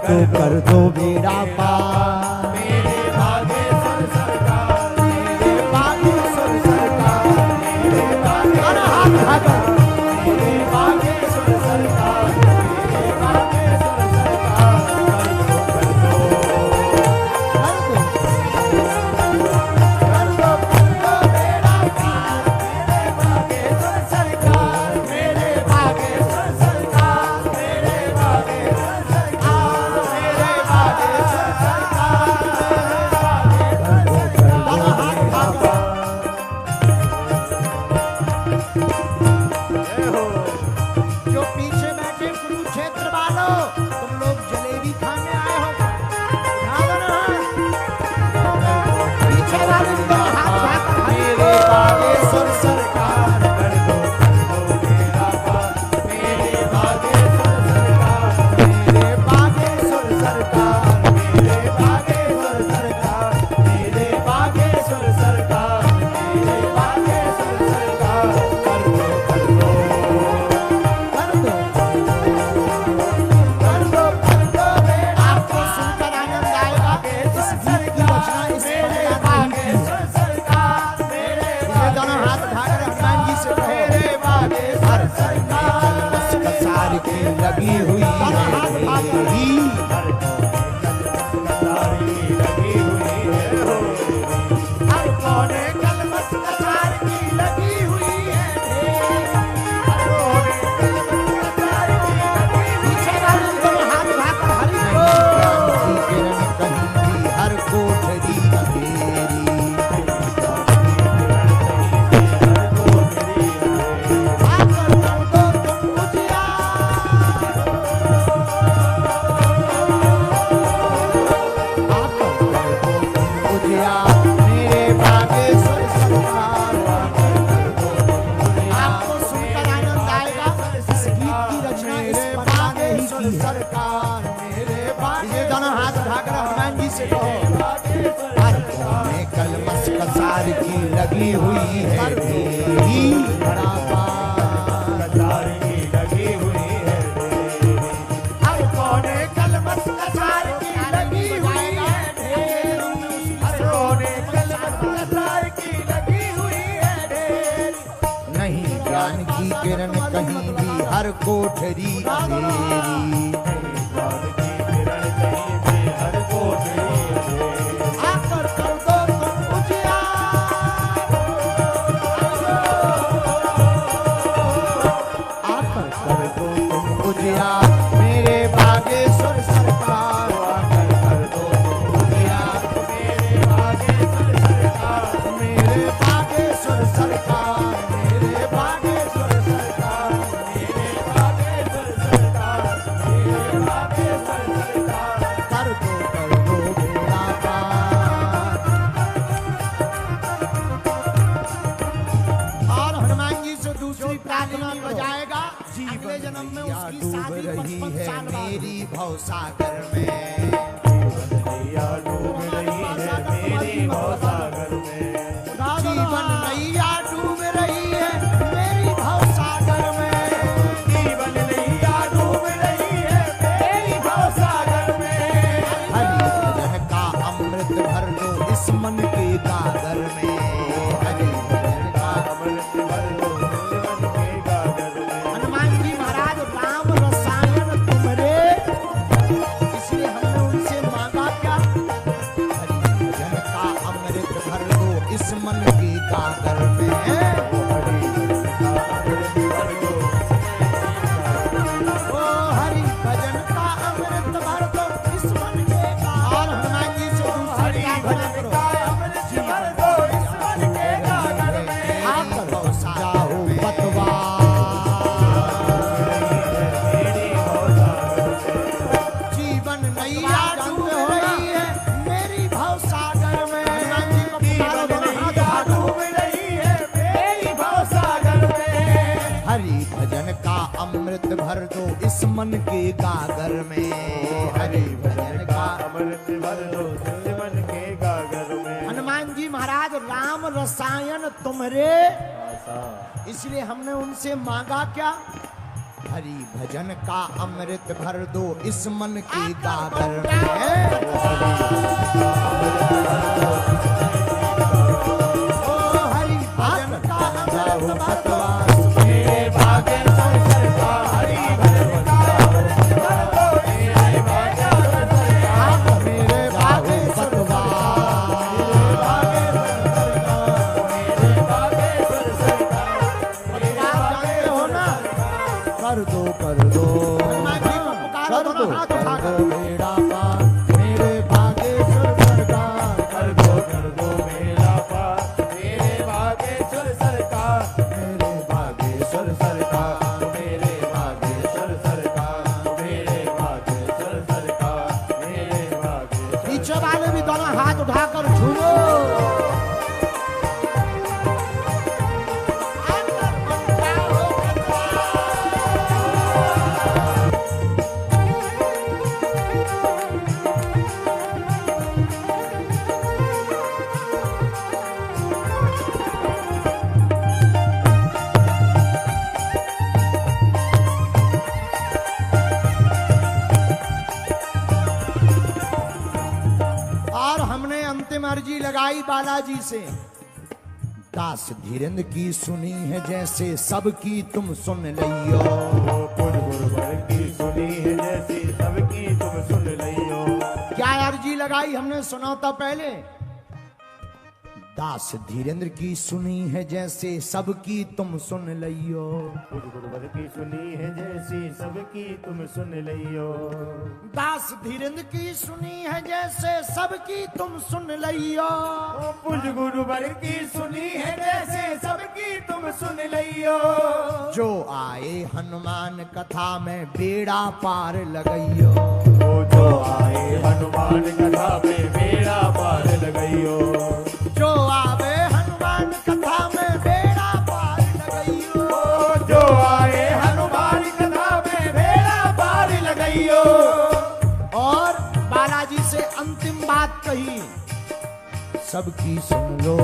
तो कर दो बेड़ा पार। मेरे बागेश्वर सरकार, मेरे बागेश्वर सरकार, मेरे बागेश्वर सरकार, मेरे बागेश्वर सरकार, मेरे बागेश्वर सरकार, कर दो बेड़ा पार। मेरे बागेश्वर सरकार, मेरे बागेश्वर सरकार, मेरे बागेश्वर सरकार, मेरे बागेश्वर सरकार, जो पीछे बैठे कुरुक्षेत्र वालों, तुम लोग जलेबी खाने आए हो, उठा दो ना हाथ। पीछे वाले भी दोनों हाथ उठाकर मेरे बागेश्वर सरकार, कर दो मेरा पार। मेरे बागेश्वर सरकार, मेरे बागेश्वर सरकार, मेरे बागेश्वर सरकार, मेरे बागेश्वर सरकार, मेरे बागेश्वर सरकार, कर दो बेड़ा। आपको सुनकर आनंद आएगा। इस गीत की रचना इस मेरे बागेश्वर सरकार, मेरे ये दोनों हाथ उठाकर हनुमान जी से कहो, मेरे बागेश्वर सरकार, कसार की लगी हुई है मेरी। लगी हुई है हो। हर कोने कलमस कसार की लगी हुई है ढेर। हर कोने कलमस कसार की लगी हुई पीछे वाले भी दोनों हाथ उठाकर हरि बोल। किरण कहीं भी हर कोठरी अंधेरी। आकर कर दो तुम उजियार। मेरे बागेश्वर सरकार, आपको सुनकर आनंद आएगा। इस गीत की रचना इस पन्ना ने ही की है। सरकार, मेरे ये दोनों हाथ उठाकर हनुमान जी से कहो, हर कोने कलमस कसार की लगी हुई है मेरी। बड़ा पार कसार की लगी हुई है ढेर। हर कोने कलमस कसार की लगी हुई है ढेर। हर कोने कलमस कसार की लगी हुई है ढेर। नहीं ज्ञान की किरण कहीं भी हर कोठरी अंधेरी। हर कोठरी आकर कर दो तुम उजियार। आकर कर दो तुम उजियार। मेरे बागेश्वर सरकार, आकर कर दो तुम उजियार। मेरे बागेश्वर सरकार, मेरे बागेश्वर सरकार, मेरे बागेश्वर सरकार, मेरे बागेश्वर सरकार, मेरे बागेश्वर सरकार, कर दो बेड़ा पार। और हनुमान जी से दूसरी प्रार्थना बजाएगा। अगले जन्म में उसकी डूब शादी रही 55 है साल बाद मेरी भवसागर में। नैया डूब रही है मेरी भवसागर में। जीवन नैया डूब रही है मेरी भवसागर में। जीवन नैया डूब रही है मेरी भवसागर में। हरि भजन का अमृत भर दो इस मन के गागर में। हरि भजन का अमृत भर दो जीवन के गागर में। हनुमान जी महाराज राम रसायन तुमरे, इसलिए हमने उनसे मांगा क्या? हरि भजन का अमृत भर दो इस मन के गागर में। ओ हरि भजन का अमृत भर दो इस मन के गागर। और हनुमान जी से दूसरी भजन करो। अमृत भर दो इस मन के गागर में। आकर जाओ पतवा। जीवन नैया डूब रही है मेरी भवसागर में। हनुमान जी को पुकारो, दोनों हाथ उठाकर। डूब रही है मेरी भवसागर में। हरि भजन का अमृत भर दो इस मन के गागर में। हरि भजन का अमृत भर दो जीवन के गागर में। हनुमान जी महाराज राम रसायन तुमरे, इसलिए हमने उनसे मांगा क्या? हरि भजन का अमृत भर दो इस मन की गागर में। ओ हरि भजन का अमृत भर दो मेरे भाग्य संसार का हरि भजन का अमृत भर दो मेरे भाग्य संसार का मेरे भाग्य सतवा जानते हो ना, कर दो कर दो कर दो बेड़ा पार मेरे भागेश्वर सरकार, कर दो मेरा पार मेरे भागेश्वर सरकार मेरे भागेश्वर सरकार, मेरे भागेश्वर सरकार मेरे भागेश्वर सरकार मेरे भागेश्वर पीछे वाले भी दोनों हाथ उठाकर झूलो। और हमने अंतिम अर्जी लगाई बालाजी से, दास धीरेन्द्र की सुनी है जैसे सबकी तुम सुन लियो। पुर गुरुवर की सुनी है जैसी सबकी तुम सुन लियो। क्या अर्जी लगाई हमने, सुना था पहले। दास धीरेन्द्र की सुनी है जैसे सबकी तुम सुन लियो। पुर गुरुवर की सुनी है जैसी सबकी तुम सुन लियो। दास धीरेन्द्र की सुनी है जैसे सबकी तुम सुन लियो। पुर गुरुवर की सुनी है जैसे सबकी तुम सुन लियो। जो आए हनुमान कथा में बेड़ा पार लगइयो। वो जो आए हनुमान कथा में बेड़ा पार लगइयो। जो आवे हनुमान कथा में बेड़ा पार लगइयो। जो आए हनुमान कथा में बेड़ा पार लगइयो। और बालाजी से अंतिम बात कही, सबकी सुन लो।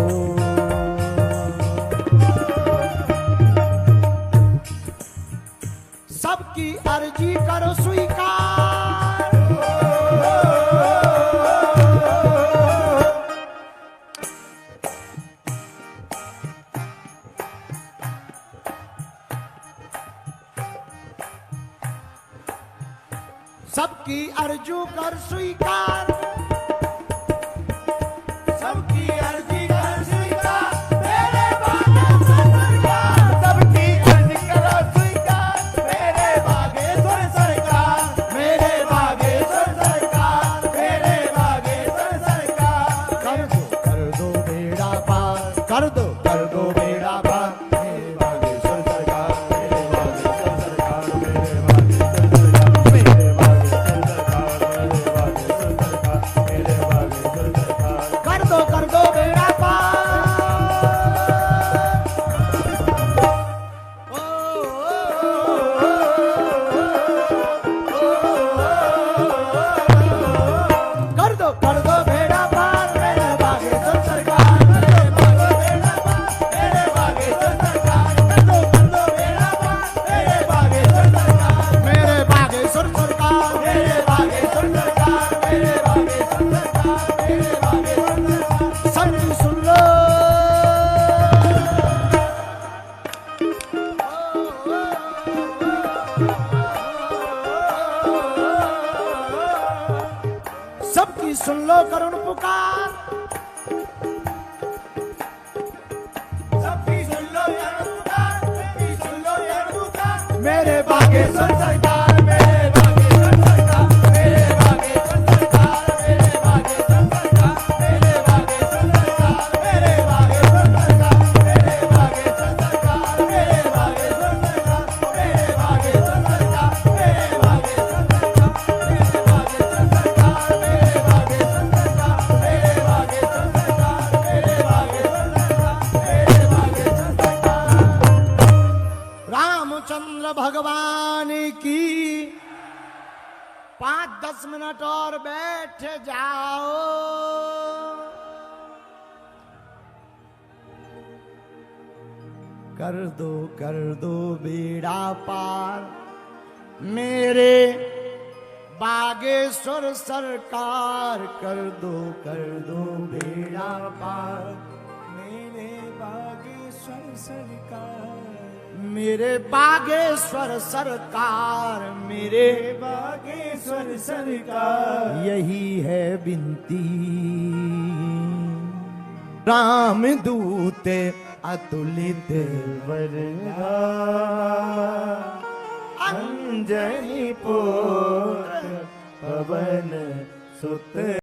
सबकी अर्जी करो स्वीकार। सबकी अर्जू कर स्वीकार। सबकी अर्जी कर स्वीकार मेरे भागेश्वर सरकार। सबकी अर्जी करो स्वीकार मेरे भागेश्वर सरकार। मेरे भागेश्वर सरकार मेरे भागेश्वर सरकार। कर दो बेड़ा पार, कर दो बेड़ा पार मेरे भागेश्वर सरकार मेरे भागेश्वर सरकार मेरे भागेश्वर सरकार मेरे भागेश्वर सरकार मेरे भागेश्वर सरकार मेरे भागेश्वर सरकार। कर दो बेड़ा पार। ओ, कर दो बेड़ा पार मेरे भागेश्वर सरकार। मेरे बेड़ा पार मेरे भागेश्वर सरकार। कर दो बेड़ा पार मेरे भागेश्वर सरकार। मेरे भागेश्वर सरकार, मेरे भागेश्वर सरकार मेरे भागेश्वर सरकार मेरे भागेश्वर सरकार। सबकी सुन लो। सबकी सुन लो करुण पुकार। सबकी सुन लो यार पुकार। सबकी सुन लो यार पुकार। मेरे भागेश्वर सरकार मेरे भागेश्वर सरकार मेरे भागेश्वर सरकार मेरे भागेश्वर सरकार मेरे भागेश्वर सरकार मेरे भागेश्वर सरकार मेरे भागेश्वर सरकार मेरे भागेश्वर सरकार मेरे भागेश्वर सरकार मेरे भागेश्वर सरकार मेरे भागेश्वर सरकार मेरे भागेश्वर सरकार मेरे भागेश्वर सरकार मेरे भागेश्वर सरकार मेरे भागेश्वर सरकार। रामचंद्र भगवान की 5-10 मिनट और बैठ जाओ। कर दो बेड़ा पार मेरे बागेश्वर सरकार कर दो बेड़ा पार। मेरे बागेश्वर सरकार, मेरे बागेश्वर सरकार, मेरे बागेश्वर सरकार, यही है विनती। रामदूत अतुलित वरदा अंजनी पुत्र पवन सुत